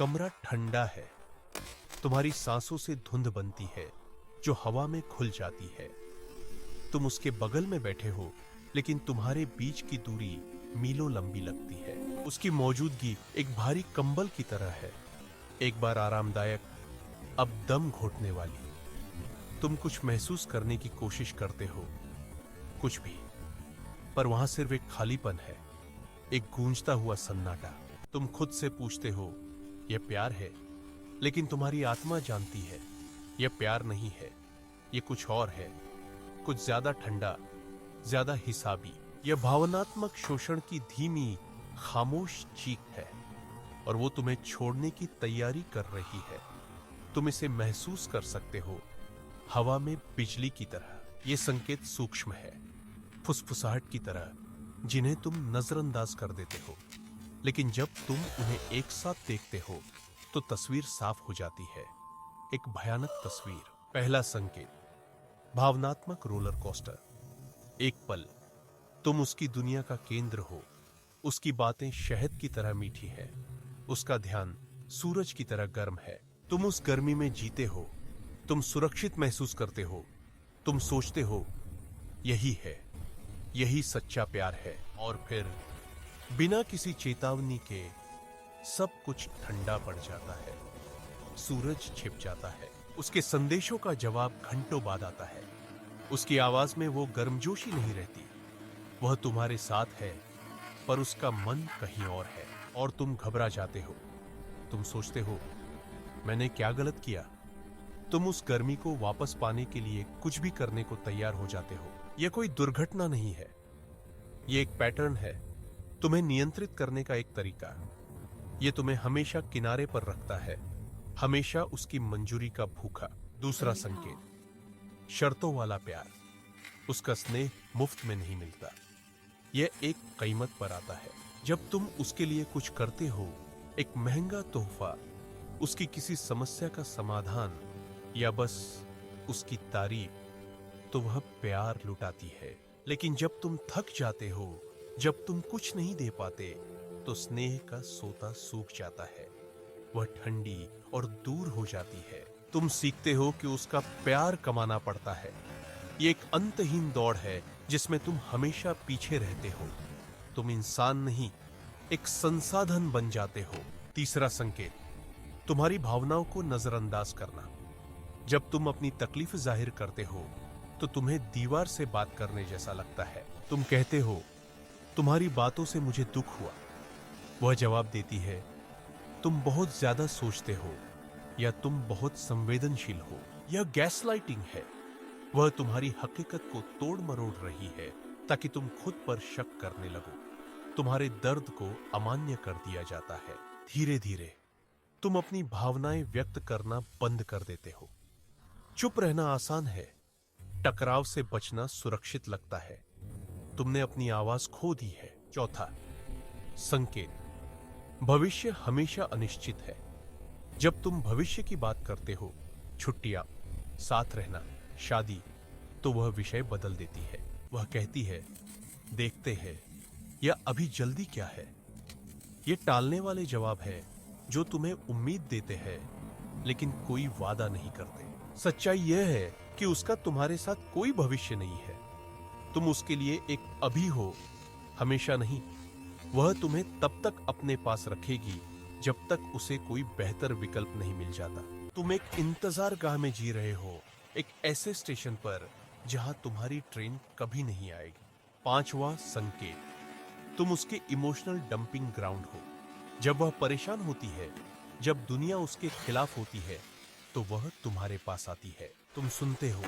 कमरा ठंडा है, तुम्हारी सांसों से धुंध बनती है जो हवा में खुल जाती है। तुम उसके बगल में बैठे हो, लेकिन तुम्हारे बीच की दूरी मीलों लंबी लगती है। उसकी मौजूदगी एक भारी कंबल की तरह है, एक बार आरामदायक, अब दम घोटने वाली। तुम कुछ महसूस करने की कोशिश करते हो, कुछ भी, पर वहां सिर्फ एक खालीपन है, एक गूंजता हुआ सन्नाटा। तुम खुद से पूछते हो, यह प्यार है? लेकिन तुम्हारी आत्मा जानती है, यह प्यार नहीं है, यह कुछ और है, कुछ ज्यादा ठंडा, ज्यादा हिसाबी। यह भावनात्मक शोषण की धीमी, खामोश चीख है, और वो तुम्हें छोड़ने की तैयारी कर रही है। तुम इसे महसूस कर सकते हो, हवा में बिजली की तरह। ये संकेत सूक्ष्म है, फुसफुसाहट की तरह, जिन्हें तुम नजरअंदाज कर देते हो। लेकिन जब तुम उन्हें एक साथ देखते हो तो तस्वीर साफ हो जाती है, एक भयानक तस्वीर। पहला संकेत, भावनात्मक रोलर कोस्टर। एक पल तुम उसकी दुनिया का केंद्र हो, उसकी बातें शहद की तरह मीठी है, उसका ध्यान सूरज की तरह गर्म है। तुम उस गर्मी में जीते हो, तुम सुरक्षित महसूस करते हो, तुम सोचते हो यही है, यही सच्चा प्यार है। और फिर बिना किसी चेतावनी के सब कुछ ठंडा पड़ जाता है। सूरज छिप जाता है, उसके संदेशों का जवाब घंटों बाद आता है। उसकी आवाज में वो गर्मजोशी नहीं रहती, वह तुम्हारे साथ है, पर उसका मन कहीं और है। और तुम घबरा जाते हो, तुम सोचते हो मैंने क्या गलत किया। तुम उस गर्मी को वापस पाने के लिए कुछ भी करने को तैयार हो जाते हो। यह कोई दुर्घटना नहीं है, यह एक पैटर्न है, तुम्हें नियंत्रित करने का एक तरीका। यह तुम्हें हमेशा किनारे पर रखता है, हमेशा उसकी मंजूरी का भूखा। दूसरा संकेत, शर्तों वाला प्यार। उसका स्नेह मुफ्त में नहीं मिलता, यह एक कीमत पर आता है। जब तुम उसके लिए कुछ करते हो, एक महंगा तोहफा, उसकी किसी समस्या का समाधान, या बस उसकी तारीफ, तो वह प्यार लुटाती है। लेकिन जब तुम थक जाते हो, जब तुम कुछ नहीं दे पाते, तो स्नेह का सोता सूख जाता है, वह ठंडी और दूर हो जाती है। तुम सीखते हो कि उसका प्यार कमाना पड़ता है। ये एक अंतहीन दौड़ है जिसमें तुम हमेशा पीछे रहते हो। तुम इंसान नहीं, एक संसाधन बन जाते हो। तीसरा संकेत, तुम्हारी भावनाओं को नजरअंदाज करना। जब तुम अपनी तकलीफ जाहिर करते हो तो तुम्हें दीवार से बात करने जैसा लगता है। तुम कहते हो तुम्हारी बातों से मुझे दुख हुआ, वह जवाब देती है तुम बहुत ज्यादा सोचते हो, या तुम बहुत संवेदनशील हो। यह गैसलाइटिंग है, वह तुम्हारी हकीकत को तोड़ मरोड़ रही है ताकि तुम खुद पर शक करने लगो। तुम्हारे दर्द को अमान्य कर दिया जाता है। धीरे धीरे तुम अपनी भावनाएं व्यक्त करना बंद कर देते हो। चुप रहना आसान है, टकराव से बचना सुरक्षित लगता है। तुमने अपनी आवाज खो दी है। चौथा संकेत, भविष्य हमेशा अनिश्चित है। जब तुम भविष्य की बात करते हो, छुट्टियां, साथ रहना, शादी, तो वह विषय बदल देती है। वह कहती है देखते हैं, या अभी जल्दी क्या है। ये टालने वाले जवाब है जो तुम्हें उम्मीद देते हैं, लेकिन कोई वादा नहीं करते। सच्चाई यह है कि उसका तुम्हारे साथ कोई भविष्य नहीं है। तुम उसके लिए एक अभी हो, हमेशा नहीं। वह तुम्हें तब तक अपने पास रखेगी जब तक उसे कोई बेहतर विकल्प नहीं मिल जाता। तुम एक इंतजार गाह में जी रहे हो, एक ऐसे स्टेशन पर जहां तुम्हारी ट्रेन कभी नहीं आएगी। पांचवा संकेत, तुम उसके इमोशनल डंपिंग ग्राउंड हो। जब वह परेशान होती है, जब दुनिया उसके खिलाफ होती है, तो वह तुम्हारे पास आती है। तुम सुनते हो,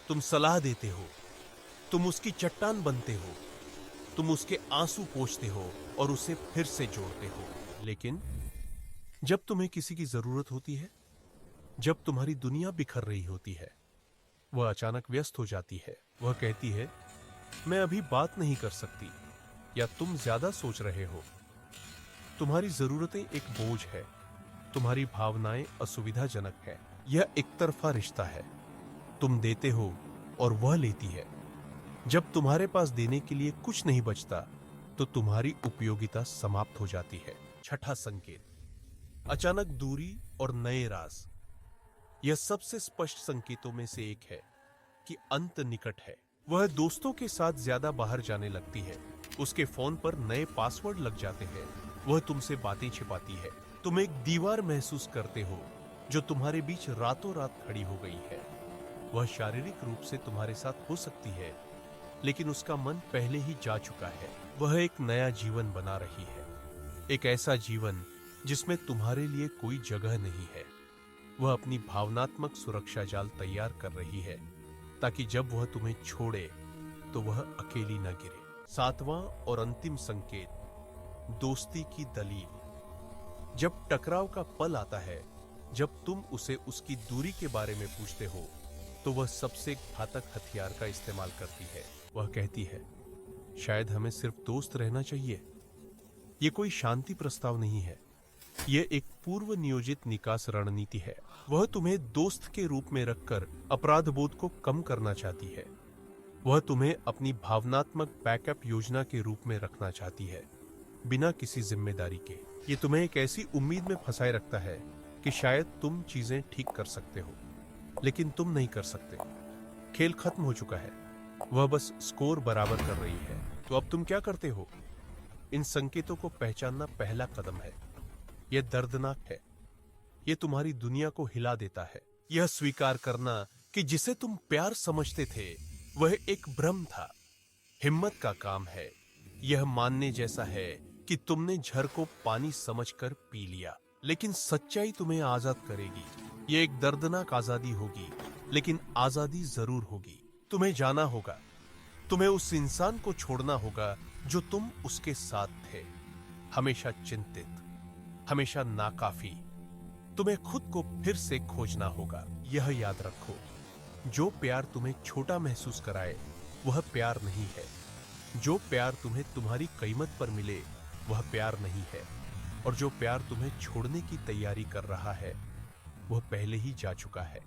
तुम सलाह देते हो, तुम उसकी चट्टान बनते हो, तुम उसके आंसू पोंछते हो और उसे फिर से जोड़ते हो। लेकिन जब तुम्हें किसी की जरूरत होती है, जब तुम्हारी दुनिया बिखर रही होती है, वह अचानक व्यस्त हो जाती है। वह कहती है मैं अभी बात नहीं कर सकती, या तुम ज्यादा सोच रहे हो। तुम्हारी जरूरतें एक बोझ है, तुम्हारी भावनाएं असुविधाजनक है। यह एक तरफा रिश्ता है, तुम देते हो और वह लेती है। जब तुम्हारे पास देने के लिए कुछ नहीं बचता, तो तुम्हारी उपयोगिता समाप्त हो जाती है। छठा संकेत, अचानक दूरी और नए राज, यह सबसे स्पष्ट संकेतों में से एक है कि अंत निकट है। वह दोस्तों के साथ ज्यादा बाहर जाने लगती है, उसके फोन पर नए पासवर्ड लग जाते हैं, वह तुमसे बातें छिपाती है, तुम एक दीवार महसूस करते हो जो तुम्हारे बीच रातों रात खड़ी हो गई है। वह शारीरिक रूप से तुम्हारे साथ हो सकती है, लेकिन उसका मन पहले ही जा चुका है। वह एक नया जीवन बना रही है, एक ऐसा जीवन जिसमें तुम्हारे लिए कोई जगह नहीं है। वह अपनी भावनात्मक सुरक्षा जाल तैयार कर रही है ताकि जब वह तुम्हें छोड़े तो वह अकेली न गिरे। सातवां और अंतिम संकेत, दोस्ती की दलील। जब टकराव का पल आता है, जब तुम उसे उसकी दूरी के बारे में पूछते हो, तो वह सबसे घातक हथियार का इस्तेमाल करती है। वह कहती है, शायद हमें सिर्फ दोस्त रहना चाहिए। यह कोई शांति प्रस्ताव नहीं है, यह एक पूर्व नियोजित निकास रणनीति है। वह तुम्हें दोस्त के रूप में रखकर अपराध बोध को कम करना चाहती है। वह तुम्हें अपनी भावनात्मक बैकअप योजना के रूप में रखना चाहती है, बिना किसी जिम्मेदारी के। ये तुम्हें एक ऐसी उम्मीद में फंसाए रखता है कि शायद तुम चीजें ठीक कर सकते हो, लेकिन तुम नहीं कर सकते। खेल खत्म हो चुका है, वह बस स्कोर बराबर कर रही है। तो अब तुम क्या करते हो? इन संकेतों को पहचानना पहला कदम है। यह दर्दनाक है, यह तुम्हारी दुनिया को हिला देता है। यह स्वीकार करना कि जिसे तुम प्यार समझते थे वह एक भ्रम था, हिम्मत का काम है। यह मानने जैसा है कि तुमने झर को पानी समझकर पी लिया, लेकिन सच्चाई तुम्हें आजाद करेगी। यह एक दर्दनाक आजादी होगी, लेकिन आजादी जरूर होगी। तुम्हें जाना होगा, तुम्हें उस इंसान को छोड़ना होगा जो तुम उसके साथ थे, हमेशा चिंतित, हमेशा नाकाफी। तुम्हें खुद को फिर से खोजना होगा। यह याद रखो, जो प्यार तुम्हें छोटा महसूस कराए वह प्यार नहीं है। जो प्यार तुम्हें तुम्हारी कीमत पर मिले वह प्यार नहीं है। और जो प्यार तुम्हें छोड़ने की तैयारी कर रहा है वह पहले ही जा चुका है।